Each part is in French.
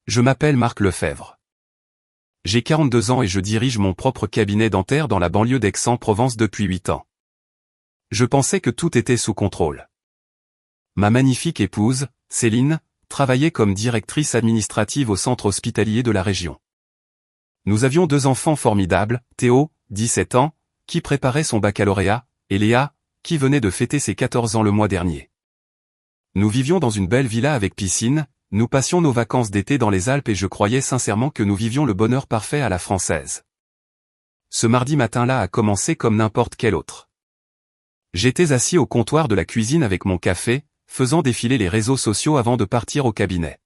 Je m'appelle Marc Lefebvre. J'ai 42 ans et je dirige mon propre cabinet dentaire dans la banlieue d'Aix-en-Provence depuis 8 ans. Je pensais que tout était sous contrôle. Ma magnifique épouse, Céline, travaillait comme directrice administrative au centre hospitalier de la région. Nous avions 2 enfants formidables, Théo, 17 ans, qui préparait son baccalauréat, et Léa, qui venait de fêter ses 14 ans le mois dernier. Nous vivions dans une belle villa avec piscine, nous passions nos vacances d'été dans les Alpes et je croyais sincèrement que nous vivions le bonheur parfait à la française. Ce mardi matin-là a commencé comme n'importe quel autre. J'étais assis au comptoir de la cuisine avec mon café, faisant défiler les réseaux sociaux avant de partir au cabinet.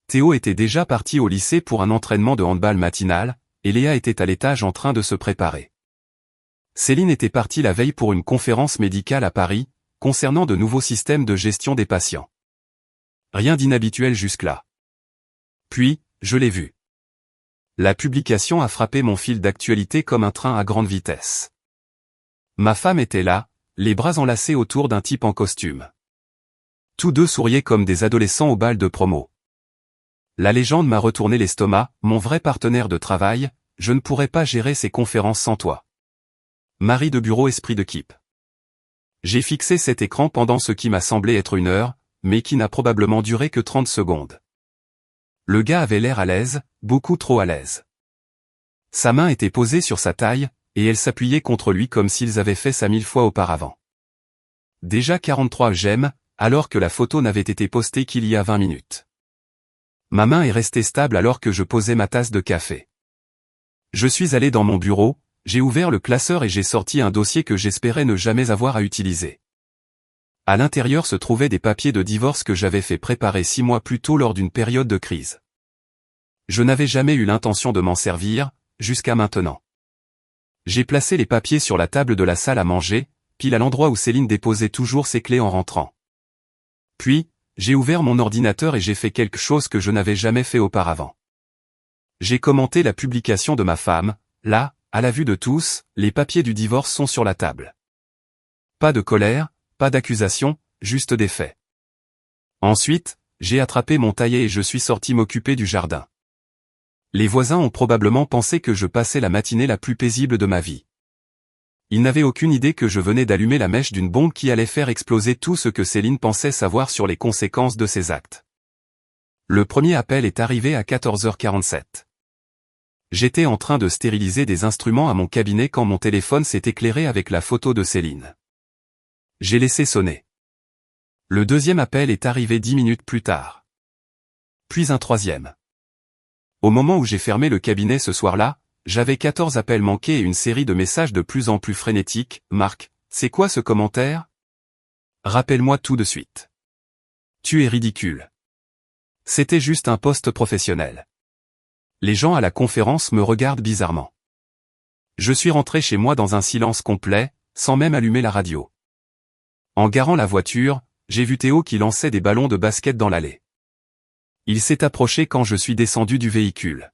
Théo était déjà parti au lycée pour un entraînement de handball matinal, et Léa était à l'étage en train de se préparer. Céline était partie la veille pour une conférence médicale à Paris, concernant de nouveaux systèmes de gestion des patients. Rien d'inhabituel jusque-là. Puis, je l'ai vu. La publication a frappé mon fil d'actualité comme un train à grande vitesse. Ma femme était là, les bras enlacés autour d'un type en costume. Tous deux souriaient comme des adolescents au bal de promo. La légende m'a retourné l'estomac, mon vrai partenaire de travail, je ne pourrais pas gérer ces conférences sans toi. Mari de bureau esprit de type. J'ai fixé cet écran pendant ce qui m'a semblé être 1 heure, mais qui n'a probablement duré que 30 secondes. Le gars avait l'air à l'aise, beaucoup trop à l'aise. Sa main était posée sur sa taille, et elle s'appuyait contre lui comme s'ils avaient fait ça 1000 fois auparavant. Déjà 43 j'aime, alors que la photo n'avait été postée qu'il y a 20 minutes. Ma main est restée stable alors que je posais ma tasse de café. Je suis allé dans mon bureau, j'ai ouvert le classeur et j'ai sorti un dossier que j'espérais ne jamais avoir à utiliser. À l'intérieur se trouvaient des papiers de divorce que j'avais fait préparer 6 mois plus tôt lors d'une période de crise. Je n'avais jamais eu l'intention de m'en servir, jusqu'à maintenant. J'ai placé les papiers sur la table de la salle à manger, pile à l'endroit où Céline déposait toujours ses clés en rentrant. Puis, j'ai ouvert mon ordinateur et j'ai fait quelque chose que je n'avais jamais fait auparavant. J'ai commenté la publication de ma femme, là, à la vue de tous, les papiers du divorce sont sur la table. Pas de colère, pas d'accusation, juste des faits. Ensuite, j'ai attrapé mon taillet et je suis sorti m'occuper du jardin. Les voisins ont probablement pensé que je passais la matinée la plus paisible de ma vie. Ils n'avaient aucune idée que je venais d'allumer la mèche d'une bombe qui allait faire exploser tout ce que Céline pensait savoir sur les conséquences de ses actes. Le premier appel est arrivé à 14h47. J'étais en train de stériliser des instruments à mon cabinet quand mon téléphone s'est éclairé avec la photo de Céline. J'ai laissé sonner. Le deuxième appel est arrivé 10 minutes plus tard. Puis un troisième. Au moment où j'ai fermé le cabinet ce soir-là, j'avais 14 appels manqués et une série de messages de plus en plus frénétiques. Marc, c'est quoi ce commentaire? Rappelle-moi tout de suite. Tu es ridicule. C'était juste un post professionnel. Les gens à la conférence me regardent bizarrement. Je suis rentré chez moi dans un silence complet, sans même allumer la radio. En garant la voiture, j'ai vu Théo qui lançait des ballons de basket dans l'allée. Il s'est approché quand je suis descendu du véhicule.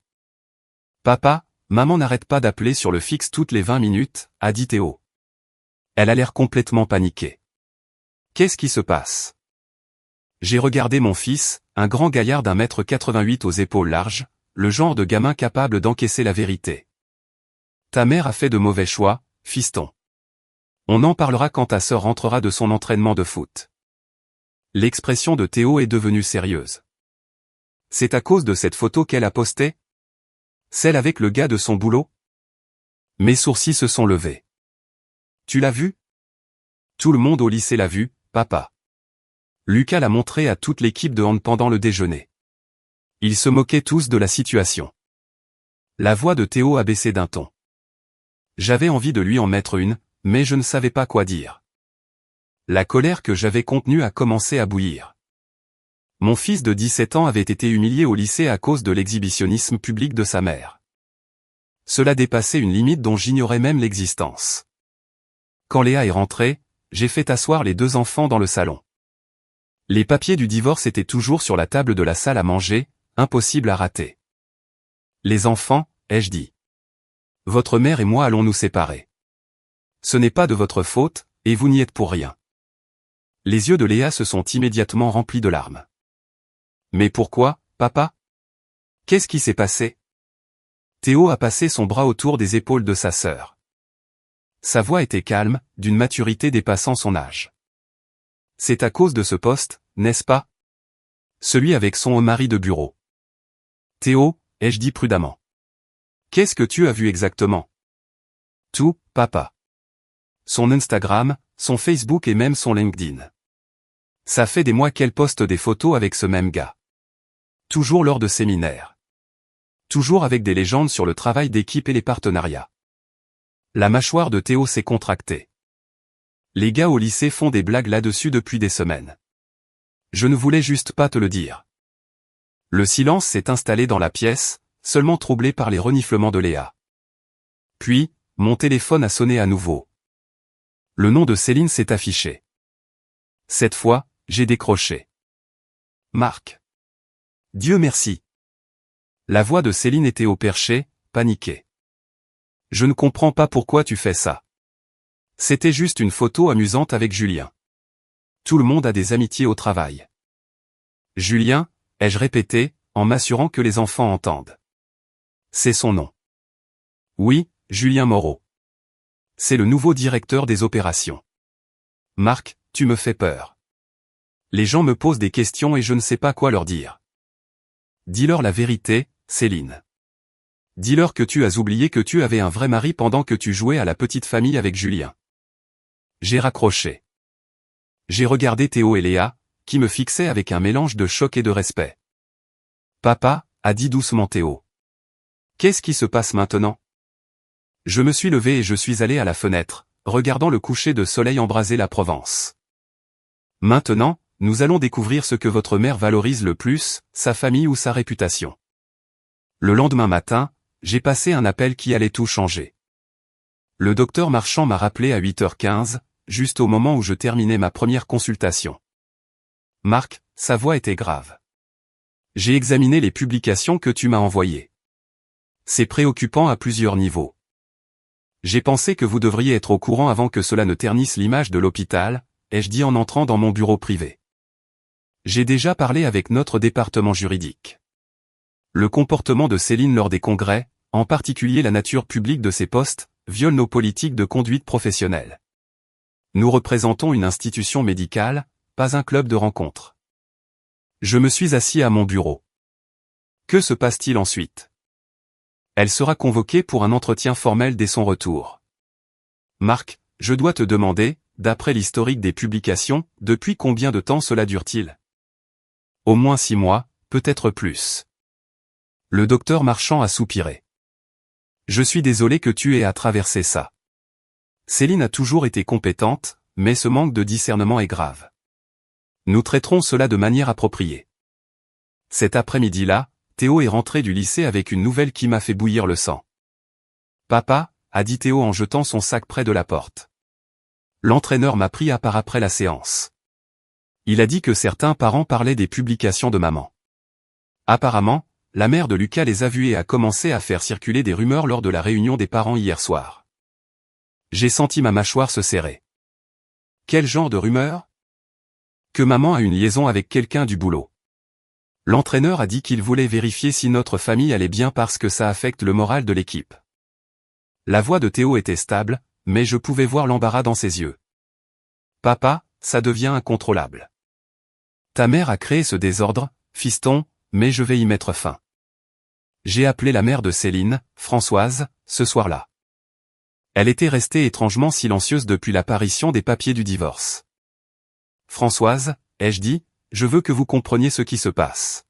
Papa, maman n'arrête pas d'appeler sur le fixe toutes les 20 minutes, a dit Théo. Elle a l'air complètement paniquée. Qu'est-ce qui se passe? J'ai regardé mon fils, un grand gaillard d'1,88 m aux épaules larges, le genre de gamin capable d'encaisser la vérité. Ta mère a fait de mauvais choix, fiston. On en parlera quand ta sœur rentrera de son entraînement de foot. L'expression de Théo est devenue sérieuse. C'est à cause de cette photo qu'elle a postée? Celle avec le gars de son boulot? Mes sourcils se sont levés. Tu l'as vu? Tout le monde au lycée l'a vu, papa. Lucas l'a montré à toute l'équipe de hand pendant le déjeuner. Ils se moquaient tous de la situation. La voix de Théo a baissé d'un ton. J'avais envie de lui en mettre une, mais je ne savais pas quoi dire. La colère que j'avais contenue a commencé à bouillir. Mon fils de 17 ans avait été humilié au lycée à cause de l'exhibitionnisme public de sa mère. Cela dépassait une limite dont j'ignorais même l'existence. Quand Léa est rentrée, j'ai fait asseoir les 2 enfants dans le salon. Les papiers du divorce étaient toujours sur la table de la salle à manger, impossible à rater. Les enfants, ai-je dit. Votre mère et moi allons nous séparer. Ce n'est pas de votre faute, et vous n'y êtes pour rien. Les yeux de Léa se sont immédiatement remplis de larmes. Mais pourquoi, papa? Qu'est-ce qui s'est passé? Théo a passé son bras autour des épaules de sa sœur. Sa voix était calme, d'une maturité dépassant son âge. C'est à cause de ce poste, n'est-ce pas? Celui avec son mari de bureau. Théo, ai-je dit prudemment. Qu'est-ce que tu as vu exactement? Tout, papa. Son Instagram, son Facebook et même son LinkedIn. Ça fait des mois qu'elle poste des photos avec ce même gars. Toujours lors de séminaires. Toujours avec des légendes sur le travail d'équipe et les partenariats. La mâchoire de Théo s'est contractée. Les gars au lycée font des blagues là-dessus depuis des semaines. Je ne voulais juste pas te le dire. Le silence s'est installé dans la pièce, seulement troublé par les reniflements de Léa. Puis, mon téléphone a sonné à nouveau. Le nom de Céline s'est affiché. Cette fois, j'ai décroché. Marc. Dieu merci. La voix de Céline était au perché, paniquée. Je ne comprends pas pourquoi tu fais ça. C'était juste une photo amusante avec Julien. Tout le monde a des amitiés au travail. Julien, ai-je répété, en m'assurant que les enfants entendent. C'est son nom. Oui, Julien Moreau. C'est le nouveau directeur des opérations. Marc, tu me fais peur. Les gens me posent des questions et je ne sais pas quoi leur dire. Dis-leur la vérité, Céline. Dis-leur que tu as oublié que tu avais un vrai mari pendant que tu jouais à la petite famille avec Julien. J'ai raccroché. J'ai regardé Théo et Léa, qui me fixaient avec un mélange de choc et de respect. Papa, a dit doucement Théo. Qu'est-ce qui se passe maintenant? Je me suis levé et je suis allé à la fenêtre, regardant le coucher de soleil embraser la Provence. Maintenant, nous allons découvrir ce que votre mère valorise le plus, sa famille ou sa réputation. Le lendemain matin, j'ai passé un appel qui allait tout changer. Le docteur Marchand m'a rappelé à 8h15, juste au moment où je terminais ma première consultation. Marc, sa voix était grave. J'ai examiné les publications que tu m'as envoyées. C'est préoccupant à plusieurs niveaux. J'ai pensé que vous devriez être au courant avant que cela ne ternisse l'image de l'hôpital, ai-je dit en entrant dans mon bureau privé. J'ai déjà parlé avec notre département juridique. Le comportement de Céline lors des congrès, en particulier la nature publique de ses postes, viole nos politiques de conduite professionnelle. Nous représentons une institution médicale, pas un club de rencontres. Je me suis assis à mon bureau. Que se passe-t-il ensuite? Elle sera convoquée pour un entretien formel dès son retour. Marc, je dois te demander, d'après l'historique des publications, depuis combien de temps cela dure-t-il? Au moins 6 mois, peut-être plus. Le docteur Marchand a soupiré. Je suis désolé que tu aies à traverser ça. Céline a toujours été compétente, mais ce manque de discernement est grave. Nous traiterons cela de manière appropriée. Cet après-midi-là, Théo est rentré du lycée avec une nouvelle qui m'a fait bouillir le sang. Papa, a dit Théo en jetant son sac près de la porte. L'entraîneur m'a pris à part après la séance. Il a dit que certains parents parlaient des publications de maman. Apparemment, la mère de Lucas les a vus et a commencé à faire circuler des rumeurs lors de la réunion des parents hier soir. J'ai senti ma mâchoire se serrer. Quel genre de rumeurs? Que maman a une liaison avec quelqu'un du boulot. L'entraîneur a dit qu'il voulait vérifier si notre famille allait bien parce que ça affecte le moral de l'équipe. La voix de Théo était stable, mais je pouvais voir l'embarras dans ses yeux. Papa, ça devient incontrôlable. Ta mère a créé ce désordre, fiston, mais je vais y mettre fin. J'ai appelé la mère de Céline, Françoise, ce soir-là. Elle était restée étrangement silencieuse depuis l'apparition des papiers du divorce. Françoise, ai-je dit, je veux que vous compreniez ce qui se passe.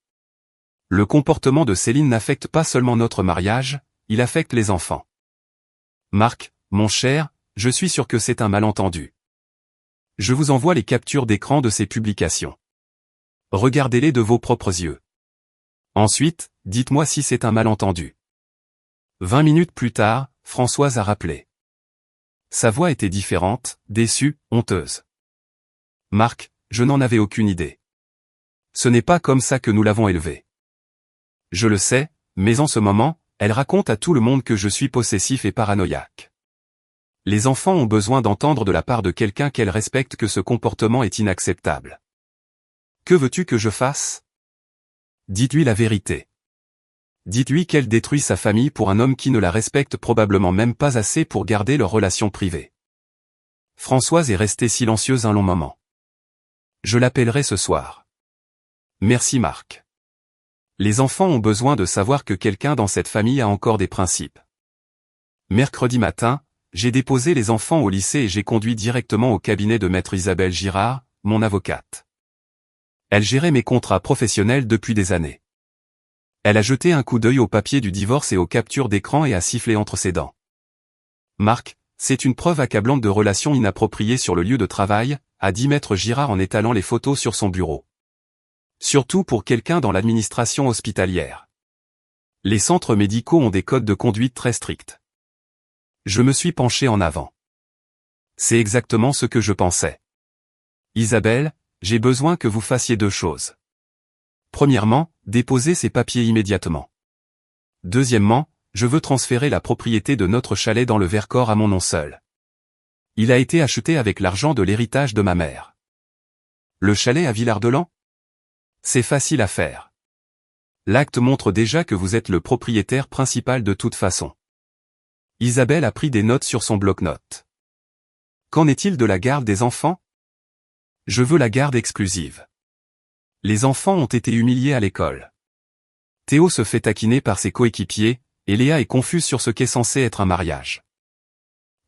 Le comportement de Céline n'affecte pas seulement notre mariage, il affecte les enfants. Marc, mon cher, je suis sûr que c'est un malentendu. Je vous envoie les captures d'écran de ces publications. Regardez-les de vos propres yeux. Ensuite, dites-moi si c'est un malentendu. 20 minutes plus tard, Françoise a rappelé. Sa voix était différente, déçue, honteuse. Marc, je n'en avais aucune idée. Ce n'est pas comme ça que nous l'avons élevée. Je le sais, mais en ce moment, elle raconte à tout le monde que je suis possessif et paranoïaque. Les enfants ont besoin d'entendre de la part de quelqu'un qu'elle respecte que ce comportement est inacceptable. Que veux-tu que je fasse? Dites-lui la vérité. Dites-lui qu'elle détruit sa famille pour un homme qui ne la respecte probablement même pas assez pour garder leur relation privée. Françoise est restée silencieuse un long moment. Je l'appellerai ce soir. Merci Marc. Les enfants ont besoin de savoir que quelqu'un dans cette famille a encore des principes. Mercredi matin, j'ai déposé les enfants au lycée et j'ai conduit directement au cabinet de maître Isabelle Girard, mon avocate. Elle gérait mes contrats professionnels depuis des années. Elle a jeté un coup d'œil au papier du divorce et aux captures d'écran et a sifflé entre ses dents. Marc, c'est une preuve accablante de relations inappropriées sur le lieu de travail, a dit maître Girard en étalant les photos sur son bureau. Surtout pour quelqu'un dans l'administration hospitalière. Les centres médicaux ont des codes de conduite très stricts. Je me suis penché en avant. C'est exactement ce que je pensais. Isabelle, j'ai besoin que vous fassiez deux choses. Premièrement, déposez ces papiers immédiatement. Deuxièmement, je veux transférer la propriété de notre chalet dans le Vercors à mon nom seul. Il a été acheté avec l'argent de l'héritage de ma mère. Le chalet à Villard-de-Lans ? C'est facile à faire. L'acte montre déjà que vous êtes le propriétaire principal de toute façon. Isabelle a pris des notes sur son bloc-notes. Qu'en est-il de la garde des enfants ? Je veux la garde exclusive. Les enfants ont été humiliés à l'école. Théo se fait taquiner par ses coéquipiers, et Léa est confuse sur ce qu'est censé être un mariage.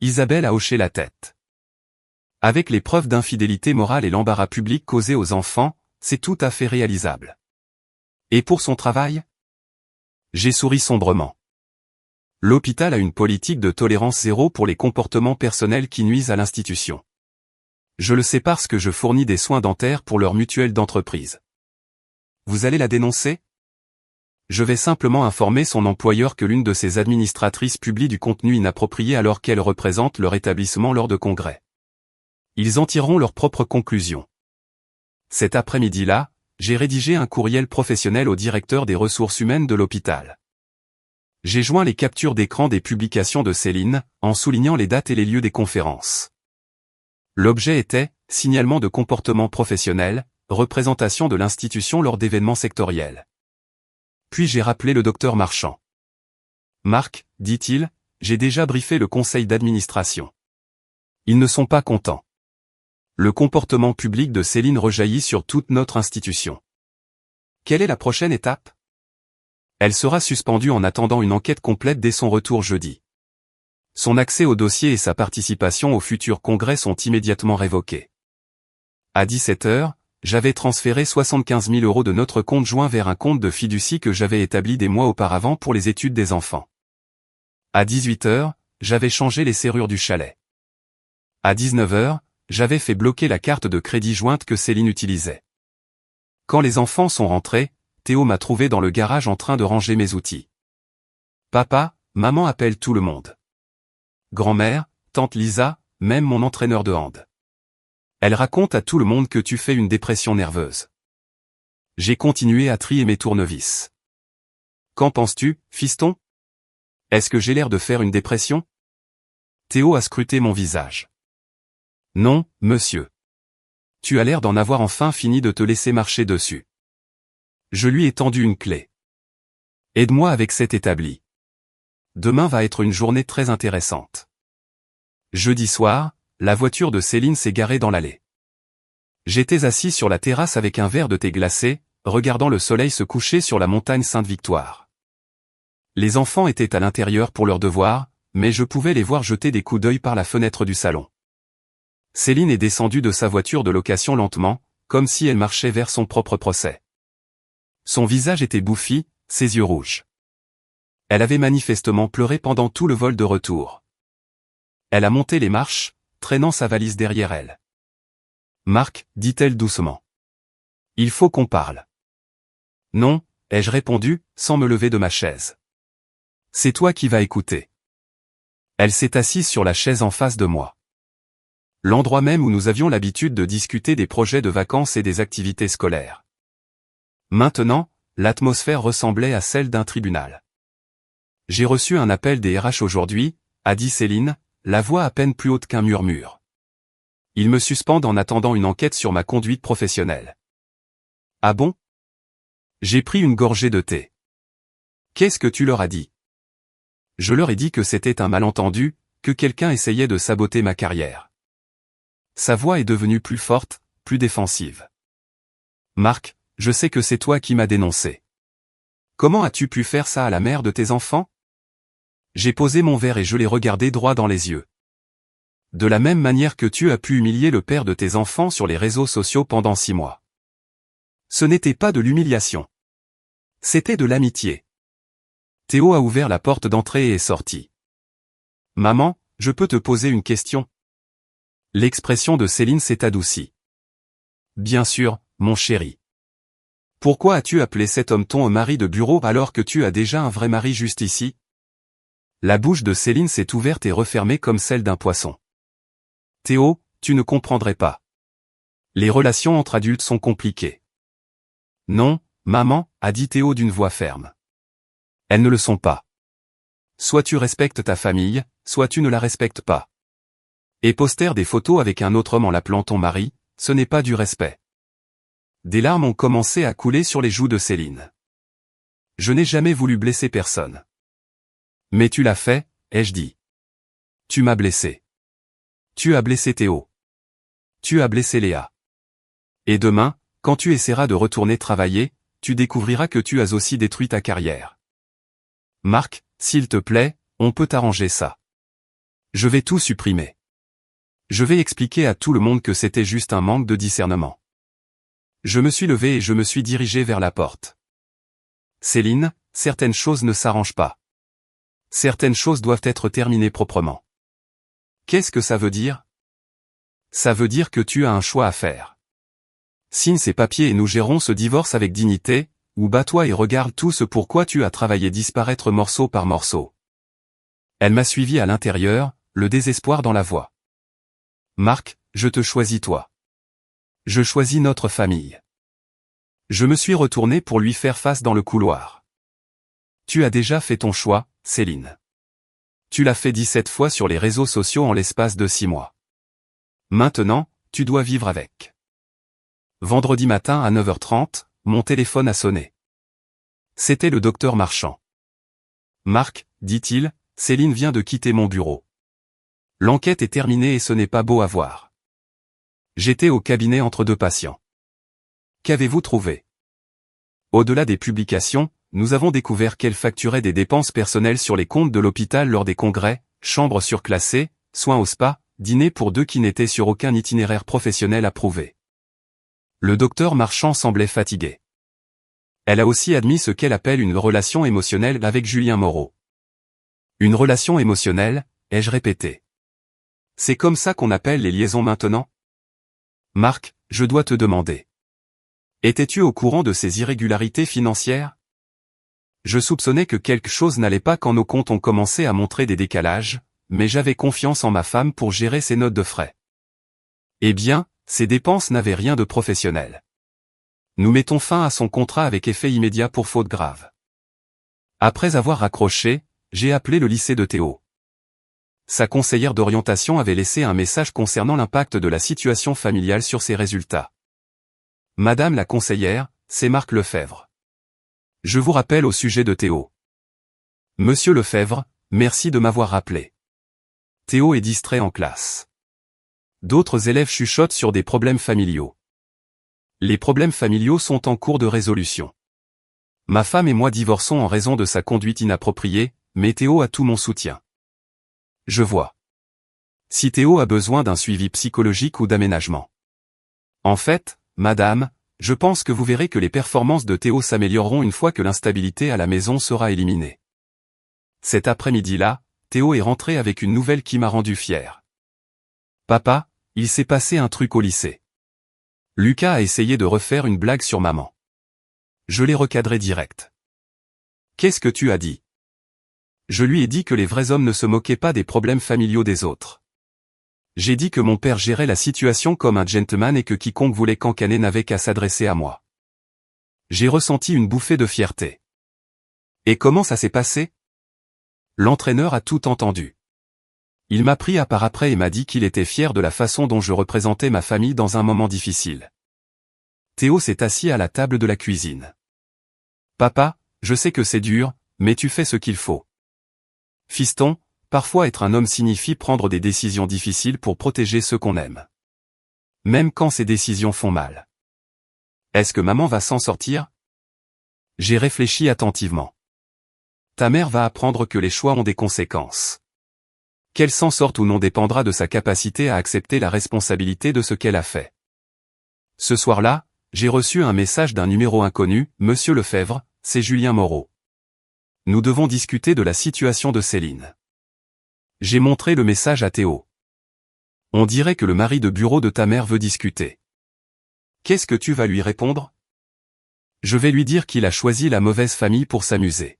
Isabelle a hoché la tête. Avec les preuves d'infidélité morale et l'embarras public causé aux enfants, c'est tout à fait réalisable. Et pour son travail ? J'ai souri sombrement. L'hôpital a une politique de tolérance zéro pour les comportements personnels qui nuisent à l'institution. Je le sais parce que je fournis des soins dentaires pour leur mutuelle d'entreprise. Vous allez la dénoncer ? Je vais simplement informer son employeur que l'une de ses administratrices publie du contenu inapproprié alors qu'elle représente leur établissement lors de congrès. Ils en tireront leurs propres conclusions. Cet après-midi-là, j'ai rédigé un courriel professionnel au directeur des ressources humaines de l'hôpital. J'ai joint les captures d'écran des publications de Céline, en soulignant les dates et les lieux des conférences. L'objet était « Signalement de comportement professionnel, représentation de l'institution lors d'événements sectoriels ». Puis j'ai rappelé le docteur Marchand. « Marc, dit-il, j'ai déjà briefé le conseil d'administration. Ils ne sont pas contents. Le comportement public de Céline rejaillit sur toute notre institution. Quelle est la prochaine étape ? Elle sera suspendue en attendant une enquête complète dès son retour jeudi. Son accès au dossier et sa participation au futur congrès sont immédiatement révoqués. À 17h, j'avais transféré 75 000 € de notre compte joint vers un compte de fiducie que j'avais établi des mois auparavant pour les études des enfants. À 18h, j'avais changé les serrures du chalet. À 19h, j'avais fait bloquer la carte de crédit jointe que Céline utilisait. Quand les enfants sont rentrés, Théo m'a trouvé dans le garage en train de ranger mes outils. Papa, maman appelle tout le monde. Grand-mère, tante Lisa, même mon entraîneur de hand. Elle raconte à tout le monde que tu fais une dépression nerveuse. J'ai continué à trier mes tournevis. Qu'en penses-tu, fiston ? Est-ce que j'ai l'air de faire une dépression ? Théo a scruté mon visage. Non, monsieur. Tu as l'air d'en avoir enfin fini de te laisser marcher dessus. Je lui ai tendu une clé. Aide-moi avec cet établi. Demain va être une journée très intéressante. Jeudi soir, la voiture de Céline s'est garée dans l'allée. J'étais assis sur la terrasse avec un verre de thé glacé, regardant le soleil se coucher sur la montagne Sainte-Victoire. Les enfants étaient à l'intérieur pour leurs devoirs, mais je pouvais les voir jeter des coups d'œil par la fenêtre du salon. Céline est descendue de sa voiture de location lentement, comme si elle marchait vers son propre procès. Son visage était bouffi, ses yeux rouges. Elle avait manifestement pleuré pendant tout le vol de retour. Elle a monté les marches, traînant sa valise derrière elle. « Marc, dit-elle doucement. Il faut qu'on parle. »« Non, ai-je répondu, sans me lever de ma chaise. C'est toi qui vas écouter. » Elle s'est assise sur la chaise en face de moi. L'endroit même où nous avions l'habitude de discuter des projets de vacances et des activités scolaires. Maintenant, l'atmosphère ressemblait à celle d'un tribunal. « J'ai reçu un appel des RH aujourd'hui, » a dit Céline, la voix à peine plus haute qu'un murmure. « Ils me suspendent en attendant une enquête sur ma conduite professionnelle. » Ah bon ? J'ai pris une gorgée de thé. Qu'est-ce que tu leur as dit? Je leur ai dit que c'était un malentendu, que quelqu'un essayait de saboter ma carrière. Sa voix est devenue plus forte, plus défensive. Marc, je sais que c'est toi qui m'as dénoncé. Comment as-tu pu faire ça à la mère de tes enfants? J'ai posé mon verre et je l'ai regardé droit dans les yeux. De la même manière que tu as pu humilier le père de tes enfants sur les réseaux sociaux pendant 6 mois. Ce n'était pas de l'humiliation. C'était de l'amitié. Théo a ouvert la porte d'entrée et est sorti. Maman, je peux te poser une question? L'expression de Céline s'est adoucie. Bien sûr, mon chéri. Pourquoi as-tu appelé cet homme ton mari de bureau alors que tu as déjà un vrai mari juste ici? La bouche de Céline s'est ouverte et refermée comme celle d'un poisson. Théo, tu ne comprendrais pas. Les relations entre adultes sont compliquées. Non, maman, a dit Théo d'une voix ferme. Elles ne le sont pas. Soit tu respectes ta famille, soit tu ne la respectes pas. Et poster des photos avec un autre homme en l'appelant ton mari, ce n'est pas du respect. Des larmes ont commencé à couler sur les joues de Céline. Je n'ai jamais voulu blesser personne. Mais tu l'as fait, ai-je dit. Tu m'as blessé. Tu as blessé Théo. Tu as blessé Léa. Et demain, quand tu essaieras de retourner travailler, tu découvriras que tu as aussi détruit ta carrière. Marc, s'il te plaît, on peut arranger ça. Je vais tout supprimer. Je vais expliquer à tout le monde que c'était juste un manque de discernement. Je me suis levé et je me suis dirigé vers la porte. Céline, certaines choses ne s'arrangent pas. Certaines choses doivent être terminées proprement. Qu'est-ce que ça veut dire? Ça veut dire que tu as un choix à faire. Signe ces papiers et nous gérons ce divorce avec dignité, ou bats-toi et regarde tout ce pourquoi tu as travaillé disparaître morceau par morceau. Elle m'a suivi à l'intérieur, le désespoir dans la voix. Marc, je te choisis toi. Je choisis notre famille. Je me suis retourné pour lui faire face dans le couloir. Tu as déjà fait ton choix, Céline. Tu l'as fait 17 fois sur les réseaux sociaux en l'espace de 6 mois. Maintenant, tu dois vivre avec. Vendredi matin à 9h30, mon téléphone a sonné. C'était le docteur Marchand. Marc, dit-il, Céline vient de quitter mon bureau. L'enquête est terminée et ce n'est pas beau à voir. J'étais au cabinet entre 2 patients. Qu'avez-vous trouvé? Au-delà des publications, nous avons découvert qu'elle facturait des dépenses personnelles sur les comptes de l'hôpital lors des congrès, chambres surclassées, soins au spa, dîners pour 2 qui n'étaient sur aucun itinéraire professionnel approuvé. Le docteur Marchand semblait fatigué. Elle a aussi admis ce qu'elle appelle une relation émotionnelle avec Julien Moreau. Une relation émotionnelle, ai-je répété. C'est comme ça qu'on appelle les liaisons maintenant? Marc, je dois te demander. Étais-tu au courant de ces irrégularités financières? Je soupçonnais que quelque chose n'allait pas quand nos comptes ont commencé à montrer des décalages, mais j'avais confiance en ma femme pour gérer ses notes de frais. Eh bien, ces dépenses n'avaient rien de professionnel. Nous mettons fin à son contrat avec effet immédiat pour faute grave. Après avoir raccroché, j'ai appelé le lycée de Théo. Sa conseillère d'orientation avait laissé un message concernant l'impact de la situation familiale sur ses résultats. Madame la conseillère, c'est Marc Lefebvre. Je vous rappelle au sujet de Théo. Monsieur Lefebvre, merci de m'avoir rappelé. Théo est distrait en classe. D'autres élèves chuchotent sur des problèmes familiaux. Les problèmes familiaux sont en cours de résolution. Ma femme et moi divorçons en raison de sa conduite inappropriée, mais Théo a tout mon soutien. Je vois. Si Théo a besoin d'un suivi psychologique ou d'aménagement. En fait, madame, je pense que vous verrez que les performances de Théo s'amélioreront une fois que l'instabilité à la maison sera éliminée. Cet après-midi-là, Théo est rentré avec une nouvelle qui m'a rendu fier. Papa, il s'est passé un truc au lycée. Lucas a essayé de refaire une blague sur maman. Je l'ai recadré direct. Qu'est-ce que tu as dit? Je lui ai dit que les vrais hommes ne se moquaient pas des problèmes familiaux des autres. J'ai dit que mon père gérait la situation comme un gentleman et que quiconque voulait cancaner n'avait qu'à s'adresser à moi. J'ai ressenti une bouffée de fierté. Et comment ça s'est passé? L'entraîneur a tout entendu. Il m'a pris à part après et m'a dit qu'il était fier de la façon dont je représentais ma famille dans un moment difficile. Théo s'est assis à la table de la cuisine. Papa, je sais que c'est dur, mais tu fais ce qu'il faut. Fiston, parfois être un homme signifie prendre des décisions difficiles pour protéger ceux qu'on aime. Même quand ces décisions font mal. Est-ce que maman va s'en sortir? J'ai réfléchi attentivement. Ta mère va apprendre que les choix ont des conséquences. Qu'elle s'en sorte ou non dépendra de sa capacité à accepter la responsabilité de ce qu'elle a fait. Ce soir-là, j'ai reçu un message d'un numéro inconnu, Monsieur Lefebvre, c'est Julien Moreau. Nous devons discuter de la situation de Céline. J'ai montré le message à Théo. On dirait que le mari de bureau de ta mère veut discuter. Qu'est-ce que tu vas lui répondre? Je vais lui dire qu'il a choisi la mauvaise famille pour s'amuser.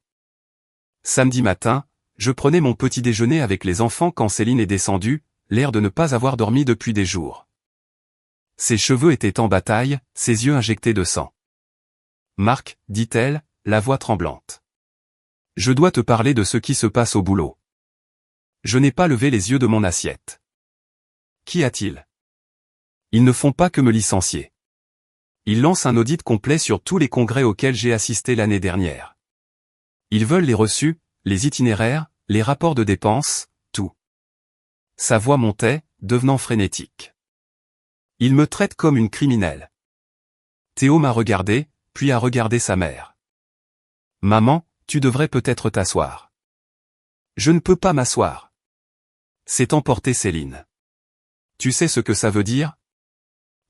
Samedi matin, je prenais mon petit déjeuner avec les enfants quand Céline est descendue, l'air de ne pas avoir dormi depuis des jours. Ses cheveux étaient en bataille, ses yeux injectés de sang. Marc, dit-elle, la voix tremblante. Je dois te parler de ce qui se passe au boulot. Je n'ai pas levé les yeux de mon assiette. Qu'y a-t-il? Ils ne font pas que me licencier. Ils lancent un audit complet sur tous les congrès auxquels j'ai assisté l'année dernière. Ils veulent les reçus, les itinéraires, les rapports de dépenses, tout. Sa voix montait, devenant frénétique. Ils me traitent comme une criminelle. Théo m'a regardé, puis a regardé sa mère. Maman, tu devrais peut-être t'asseoir. Je ne peux pas m'asseoir. C'est emporter Céline. Tu sais ce que ça veut dire?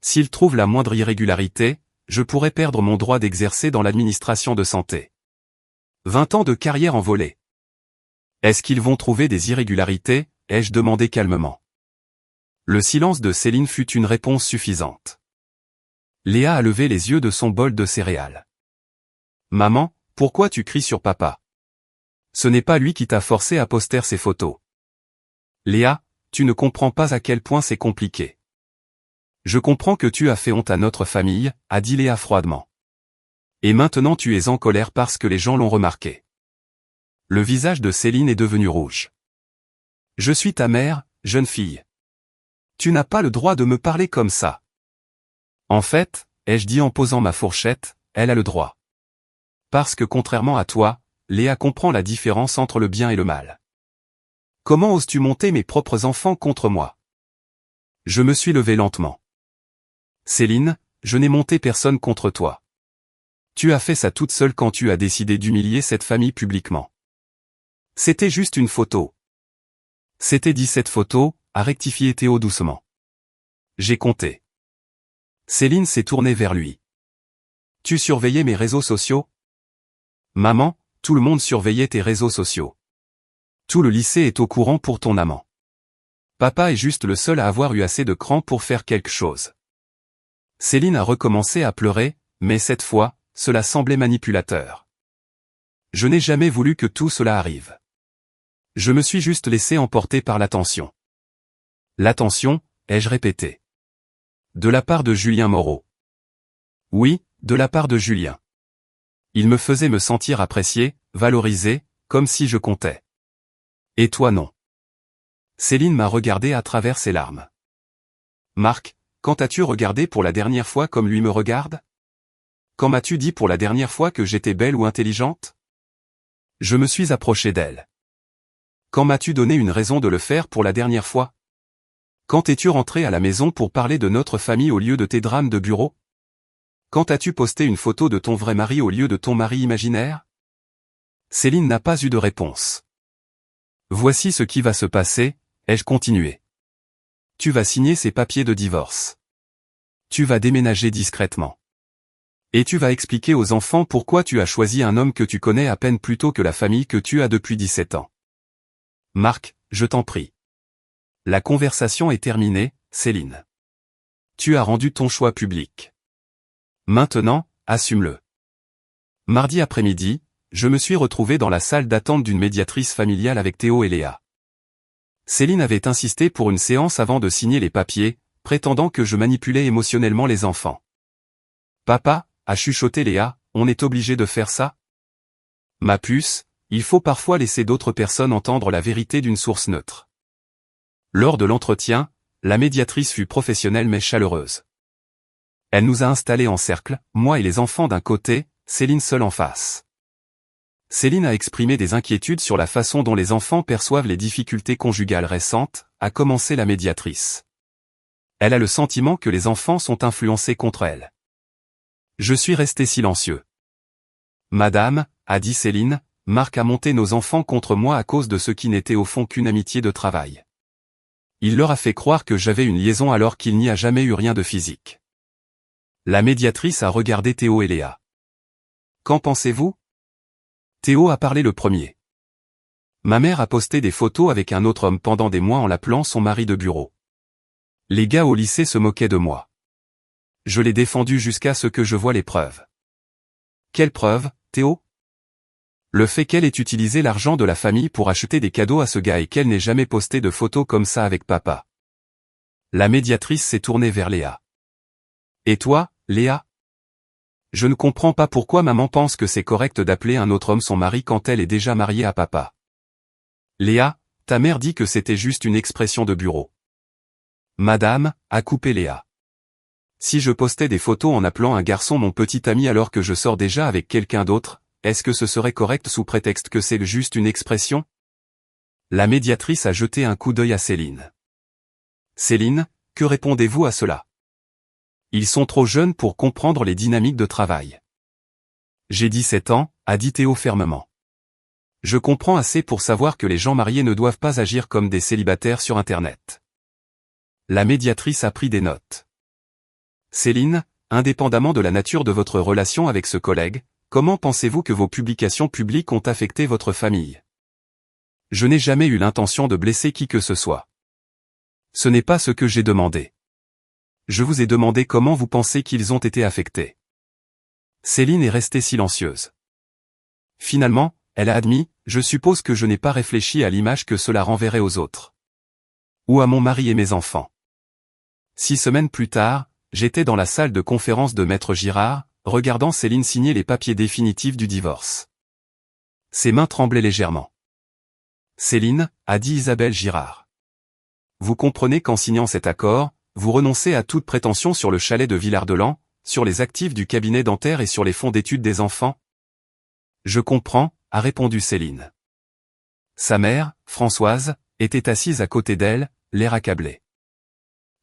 S'ils trouvent la moindre irrégularité, je pourrais perdre mon droit d'exercer dans l'administration de santé. 20 ans de carrière envolée. Est-ce qu'ils vont trouver des irrégularités? Ai-je demandé calmement. Le silence de Céline fut une réponse suffisante. Léa a levé les yeux de son bol de céréales. Maman, pourquoi tu cries sur papa? Ce n'est pas lui qui t'a forcé à poster ces photos. Léa, tu ne comprends pas à quel point c'est compliqué. Je comprends que tu as fait honte à notre famille, a dit Léa froidement. Et maintenant tu es en colère parce que les gens l'ont remarqué. Le visage de Céline est devenu rouge. Je suis ta mère, jeune fille. Tu n'as pas le droit de me parler comme ça. En fait, ai-je dit en posant ma fourchette, elle a le droit. Parce que contrairement à toi, Léa comprend la différence entre le bien et le mal. Comment oses-tu monter mes propres enfants contre moi? Je me suis levé lentement. Céline, je n'ai monté personne contre toi. Tu as fait ça toute seule quand tu as décidé d'humilier cette famille publiquement. C'était juste une photo. C'était 17 photos, a rectifié Théo doucement. J'ai compté. Céline s'est tournée vers lui. Tu surveillais mes réseaux sociaux? Maman, tout le monde surveillait tes réseaux sociaux. Tout le lycée est au courant pour ton amant. Papa est juste le seul à avoir eu assez de cran pour faire quelque chose. Céline a recommencé à pleurer, mais cette fois, cela semblait manipulateur. Je n'ai jamais voulu que tout cela arrive. Je me suis juste laissé emporter par l'attention. L'attention, ai-je répété. De la part de Julien Moreau. Oui, de la part de Julien. Il me faisait me sentir apprécié, valorisé, comme si je comptais. Et toi non. Céline m'a regardé à travers ses larmes. Marc, quand as-tu regardé pour la dernière fois comme lui me regarde? Quand m'as-tu dit pour la dernière fois que j'étais belle ou intelligente? Je me suis approché d'elle. Quand m'as-tu donné une raison de le faire pour la dernière fois? Quand es-tu rentré à la maison pour parler de notre famille au lieu de tes drames de bureau? Quand as-tu posté une photo de ton vrai mari au lieu de ton mari imaginaire? Céline n'a pas eu de réponse. Voici ce qui va se passer, ai-je continué. Tu vas signer ces papiers de divorce. Tu vas déménager discrètement. Et tu vas expliquer aux enfants pourquoi tu as choisi un homme que tu connais à peine plutôt que la famille que tu as depuis 17 ans. Marc, je t'en prie. La conversation est terminée, Céline. Tu as rendu ton choix public. Maintenant, assume-le. Mardi après-midi, je me suis retrouvé dans la salle d'attente d'une médiatrice familiale avec Théo et Léa. Céline avait insisté pour une séance avant de signer les papiers, prétendant que je manipulais émotionnellement les enfants. Papa, a chuchoté Léa, on est obligé de faire ça? Ma puce, il faut parfois laisser d'autres personnes entendre la vérité d'une source neutre. Lors de l'entretien, la médiatrice fut professionnelle mais chaleureuse. Elle nous a installés en cercle, moi et les enfants d'un côté, Céline seule en face. Céline a exprimé des inquiétudes sur la façon dont les enfants perçoivent les difficultés conjugales récentes, a commencé la médiatrice. Elle a le sentiment que les enfants sont influencés contre elle. Je suis resté silencieux. Madame, a dit Céline, Marc a monté nos enfants contre moi à cause de ce qui n'était au fond qu'une amitié de travail. Il leur a fait croire que j'avais une liaison alors qu'il n'y a jamais eu rien de physique. La médiatrice a regardé Théo et Léa. Qu'en pensez-vous ? Théo a parlé le premier. Ma mère a posté des photos avec un autre homme pendant des mois en l'appelant son mari de bureau. Les gars au lycée se moquaient de moi. Je l'ai défendu jusqu'à ce que je voie les preuves. Quelles preuves, Théo ? Le fait qu'elle ait utilisé l'argent de la famille pour acheter des cadeaux à ce gars et qu'elle n'ait jamais posté de photos comme ça avec papa. La médiatrice s'est tournée vers Léa. Et toi, Léa ? Je ne comprends pas pourquoi maman pense que c'est correct d'appeler un autre homme son mari quand elle est déjà mariée à papa. Léa, ta mère dit que c'était juste une expression de bureau. Madame, a coupé Léa. Si je postais des photos en appelant un garçon mon petit ami alors que je sors déjà avec quelqu'un d'autre, est-ce que ce serait correct sous prétexte que c'est juste une expression ? La médiatrice a jeté un coup d'œil à Céline. Céline, que répondez-vous à cela ? Ils sont trop jeunes pour comprendre les dynamiques de travail. J'ai 17 ans, a dit Théo fermement. Je comprends assez pour savoir que les gens mariés ne doivent pas agir comme des célibataires sur Internet. La médiatrice a pris des notes. Céline, indépendamment de la nature de votre relation avec ce collègue, comment pensez-vous que vos publications publiques ont affecté votre famille ? Je n'ai jamais eu l'intention de blesser qui que ce soit. Ce n'est pas ce que j'ai demandé. Je vous ai demandé comment vous pensez qu'ils ont été affectés. Céline est restée silencieuse. Finalement, elle a admis, je suppose que je n'ai pas réfléchi à l'image que cela renverrait aux autres. Ou à mon mari et mes enfants. 6 semaines plus tard, j'étais dans la salle de conférence de Maître Girard, regardant Céline signer les papiers définitifs du divorce. Ses mains tremblaient légèrement. Céline, a dit Isabelle Girard. Vous comprenez qu'en signant cet accord, vous renoncez à toute prétention sur le chalet de Villard-de-Lans, sur les actifs du cabinet dentaire et sur les fonds d'études des enfants ? Je comprends, a répondu Céline. Sa mère, Françoise, était assise à côté d'elle, l'air accablé.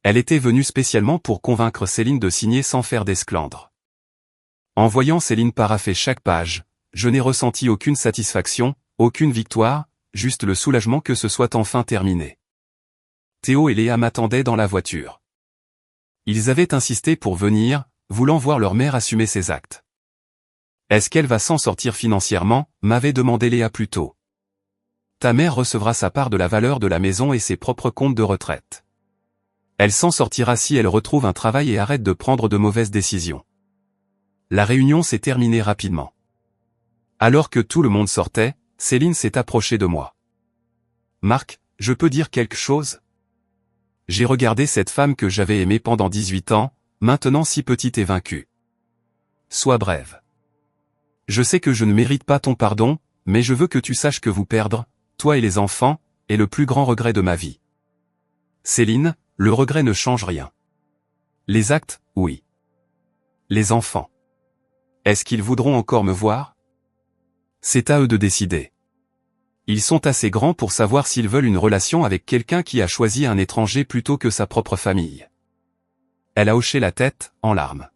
Elle était venue spécialement pour convaincre Céline de signer sans faire d'esclandre. En voyant Céline parapher chaque page, je n'ai ressenti aucune satisfaction, aucune victoire, juste le soulagement que ce soit enfin terminé. Théo et Léa m'attendaient dans la voiture. Ils avaient insisté pour venir, voulant voir leur mère assumer ses actes. Est-ce qu'elle va s'en sortir financièrement, m'avait demandé Léa plus tôt. Ta mère recevra sa part de la valeur de la maison et ses propres comptes de retraite. Elle s'en sortira si elle retrouve un travail et arrête de prendre de mauvaises décisions. La réunion s'est terminée rapidement. Alors que tout le monde sortait, Céline s'est approchée de moi. Marc, je peux dire quelque chose ? J'ai regardé cette femme que j'avais aimée pendant 18 ans, maintenant si petite et vaincue. Sois brève. Je sais que je ne mérite pas ton pardon, mais je veux que tu saches que vous perdre, toi et les enfants, est le plus grand regret de ma vie. Céline, le regret ne change rien. Les actes, oui. Les enfants. Est-ce qu'ils voudront encore me voir ? C'est à eux de décider. Ils sont assez grands pour savoir s'ils veulent une relation avec quelqu'un qui a choisi un étranger plutôt que sa propre famille. Elle a hoché la tête, en larmes.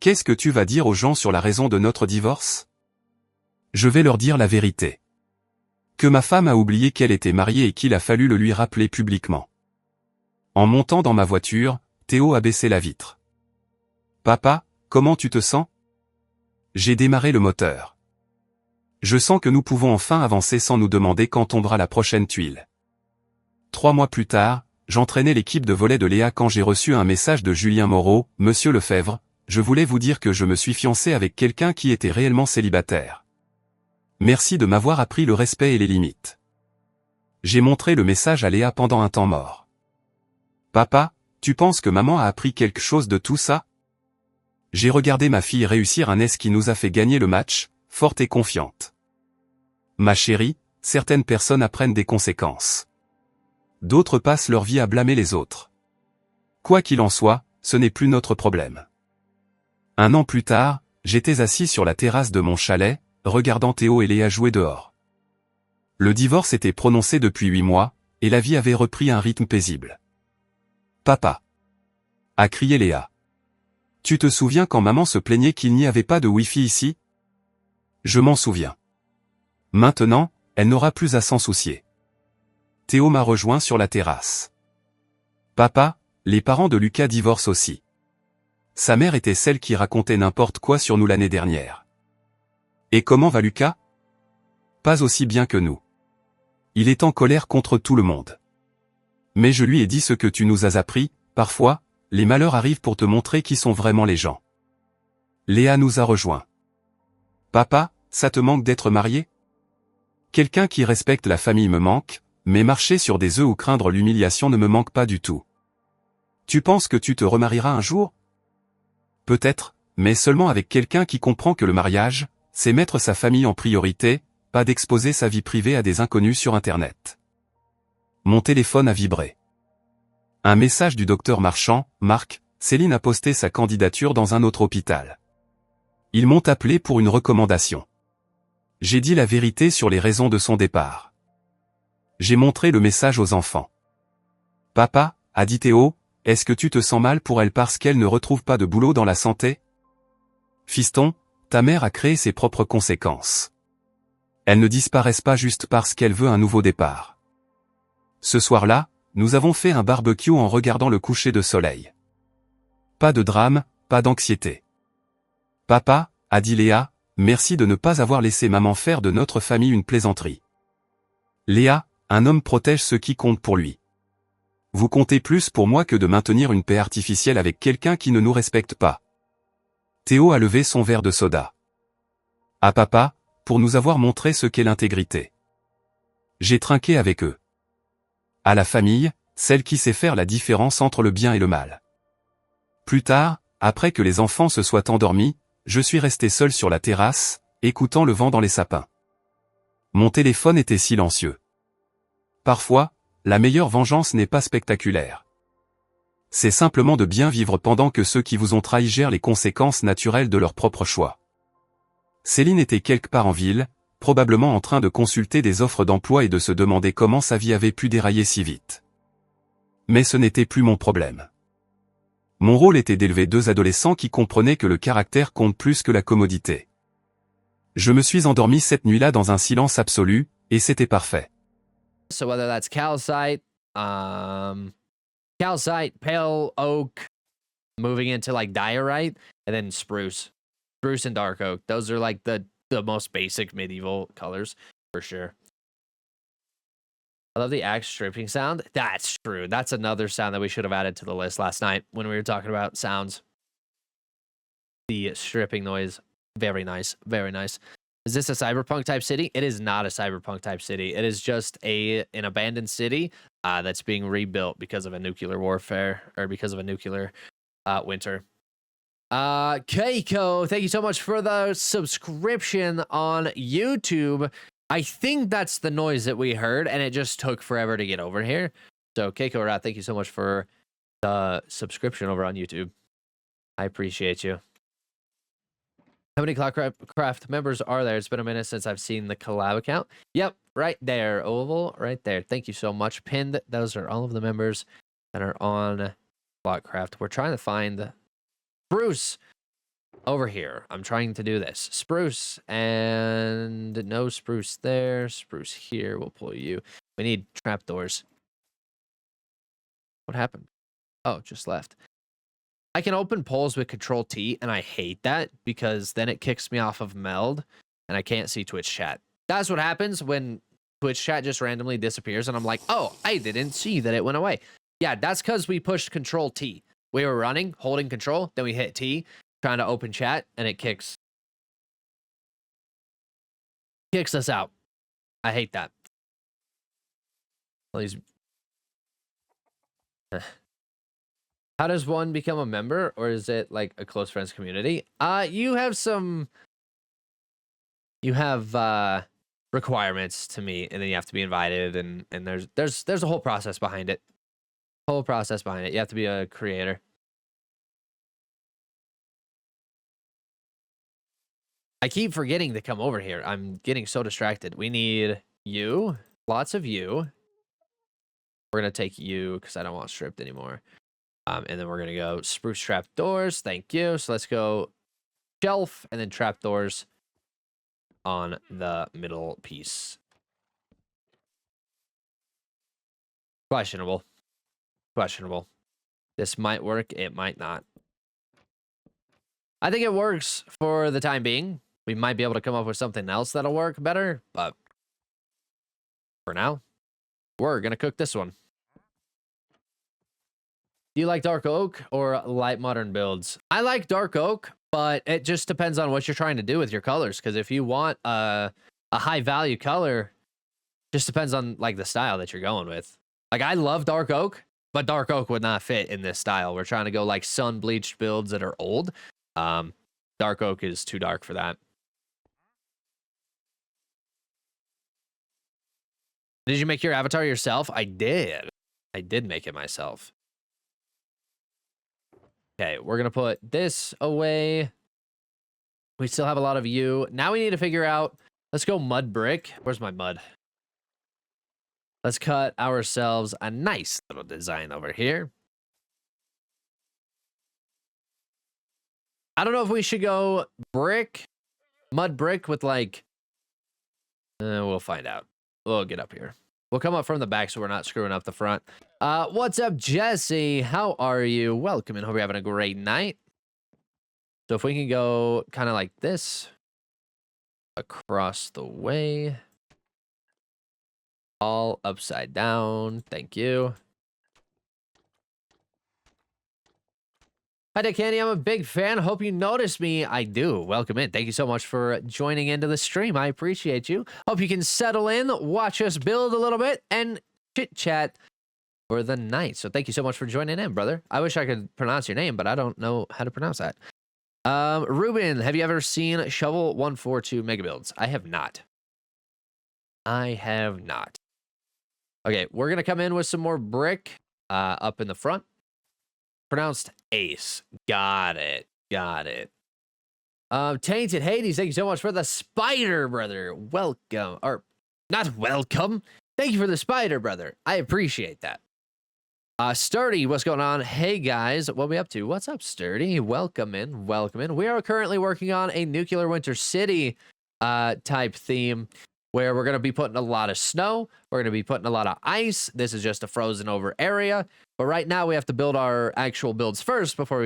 Qu'est-ce que tu vas dire aux gens sur la raison de notre divorce ? Je vais leur dire la vérité. Que ma femme a oublié qu'elle était mariée et qu'il a fallu le lui rappeler publiquement. En montant dans ma voiture, Théo a baissé la vitre. Papa, comment tu te sens ? J'ai démarré le moteur. Je sens que nous pouvons enfin avancer sans nous demander quand tombera la prochaine tuile. 3 mois plus tard, j'entraînais l'équipe de volley de Léa quand j'ai reçu un message de Julien Moreau, Monsieur Lefebvre, je voulais vous dire que je me suis fiancé avec quelqu'un qui était réellement célibataire. Merci de m'avoir appris le respect et les limites. J'ai montré le message à Léa pendant un temps mort. Papa, tu penses que maman a appris quelque chose de tout ça ? J'ai regardé ma fille réussir un S qui nous a fait gagner le match, forte et confiante. Ma chérie, certaines personnes apprennent des conséquences. D'autres passent leur vie à blâmer les autres. Quoi qu'il en soit, ce n'est plus notre problème. 1 an plus tard, j'étais assis sur la terrasse de mon chalet, regardant Théo et Léa jouer dehors. Le divorce était prononcé depuis 8 mois, et la vie avait repris un rythme paisible. « Papa !» a crié Léa. « Tu te souviens quand maman se plaignait qu'il n'y avait pas de Wi-Fi ici ? Je m'en souviens. Maintenant, elle n'aura plus à s'en soucier. » Théo m'a rejoint sur la terrasse. « Papa, les parents de Lucas divorcent aussi. Sa mère était celle qui racontait n'importe quoi sur nous l'année dernière. Et comment va Lucas ? Pas aussi bien que nous. Il est en colère contre tout le monde. Mais je lui ai dit ce que tu nous as appris, parfois, les malheurs arrivent pour te montrer qui sont vraiment les gens. » Léa nous a rejoints. « Papa, ça te manque d'être marié ? Quelqu'un qui respecte la famille me manque, mais marcher sur des œufs ou craindre l'humiliation ne me manque pas du tout. Tu penses que tu te remarieras un jour ? Peut-être, mais seulement avec quelqu'un qui comprend que le mariage, c'est mettre sa famille en priorité, pas d'exposer sa vie privée à des inconnus sur Internet. » Mon téléphone a vibré. Un message du docteur Marchand, Marc, Céline a posté sa candidature dans un autre hôpital. Ils m'ont appelé pour une recommandation. J'ai dit la vérité sur les raisons de son départ. J'ai montré le message aux enfants. « Papa, a dit Théo, est-ce que tu te sens mal pour elle parce qu'elle ne retrouve pas de boulot dans la santé ? Fiston, ta mère a créé ses propres conséquences. Elles ne disparaissent pas juste parce qu'elle veut un nouveau départ. Ce soir-là, nous avons fait un barbecue en regardant le coucher de soleil. Pas de drame, pas d'anxiété. Papa, a dit Léa, merci de ne pas avoir laissé maman faire de notre famille une plaisanterie. Léa, un homme protège ce qui compte pour lui. Vous comptez plus pour moi que de maintenir une paix artificielle avec quelqu'un qui ne nous respecte pas. Théo a levé son verre de soda. À papa, pour nous avoir montré ce qu'est l'intégrité. J'ai trinqué avec eux. À la famille, celle qui sait faire la différence entre le bien et le mal. Plus tard, après que les enfants se soient endormis, je suis resté seul sur la terrasse, écoutant le vent dans les sapins. Mon téléphone était silencieux. Parfois, la meilleure vengeance n'est pas spectaculaire. C'est simplement de bien vivre pendant que ceux qui vous ont trahi gèrent les conséquences naturelles de leur propre choix. Céline était quelque part en ville, probablement en train de consulter des offres d'emploi et de se demander comment sa vie avait pu dérailler si vite. Mais ce n'était plus mon problème. Mon rôle était d'élever 2 adolescents qui comprenaient que le caractère compte plus que la commodité. Je me suis endormi cette nuit-là dans un silence absolu, et c'était parfait. So whether that's calcite, pale oak, moving into like diorite, and then spruce and dark oak. Those are like the most basic medieval colors for sure. I love the axe stripping sound. That's true. That's another sound that we should have added to the list last night when we were talking about sounds. The stripping noise. Very nice. Very nice. Is this a cyberpunk type city? It is not a cyberpunk type city. It is just an abandoned city that's being rebuilt because of a nuclear warfare or because of a nuclear winter. Keiko, thank you so much for the subscription on YouTube. I think that's the noise that we heard, and it just took forever to get over here. So, Keiko Rat, thank you so much for the subscription over on YouTube. I appreciate you. How many Cloudcraft members are there? It's been a minute since I've seen the collab account. Yep, right there, Oval, right there. Thank you so much. Pinned, those are all of the members that are on Cloudcraft. We're trying to find Spruce over here. I'm trying to do this. Spruce, and no Spruce there. Spruce here. We'll pull you. We need trapdoors. What happened? Oh, just left. I can open polls with Control T, and I hate that because then it kicks me off of Meld, and I can't see Twitch chat. That's what happens when Twitch chat just randomly disappears, and I'm like, oh, I didn't see that it went away. Yeah, that's because we pushed Control T. We were running, holding Control, then we hit T, trying to open chat, and it kicks us out. I hate that. All these... How does one become a member, or is it like a close friends community? You have requirements to meet, and then you have to be invited, and there's a whole process behind it. You have to be a creator. I keep forgetting to come over here. I'm getting so distracted. We need you. Lots of you. We're going to take you because I don't want stripped anymore. And then we're going to go spruce trap doors. Thank you. So let's go shelf and then trap doors on the middle piece. Questionable. Questionable. This might work. It might not. I think it works for the time being. We might be able to come up with something else that'll work better, but for now, we're going to cook this one. Do you like dark oak or light modern builds? I like dark oak, but it just depends on what you're trying to do with your colors. Because if you want a high value color, just depends on like the style that you're going with. Like I love dark oak, but dark oak would not fit in this style. We're trying to go like sun bleached builds that are old. Dark oak is too dark for that. Did you make your avatar yourself? I did. I did make it myself. Okay, we're going to put this away. We still have a lot of you. Now we need to figure out, let's go mud brick. Where's my mud? Let's cut ourselves a nice little design over here. I don't know if we should go brick, mud brick with like, we'll find out. We'll get up here. We'll come up from the back so we're not screwing up the front. What's up, Jesse? How are you? Welcome and hope you're having a great night. So if we can go kind of like this across the way, all upside down. Thank you. Hi, Dick Candy. I'm a big fan. Hope you noticed me. I do. Welcome in. Thank you so much for joining into the stream. I appreciate you. Hope you can settle in, watch us build a little bit, and chit-chat for the night. So thank you so much for joining in, brother. I wish I could pronounce your name, but I don't know how to pronounce that. Ruben, have you ever seen Shovel 142 Mega Builds? I have not. I have not. Okay, we're going to come in with some more brick up in the front. Pronounced Ace. Got it. Got it. Tainted Hades, thank you so much for the spider, brother. Welcome. Or, not welcome. Thank you for the spider, brother. I appreciate that. Sturdy, what's going on? Hey, guys. What are we up to? What's up, Sturdy? Welcome in. Welcome in. We are currently working on a Nuclear Winter City type theme where we're going to be putting a lot of snow. We're going to be putting a lot of ice. This is just a frozen over area. But right now we have to build our actual builds first before we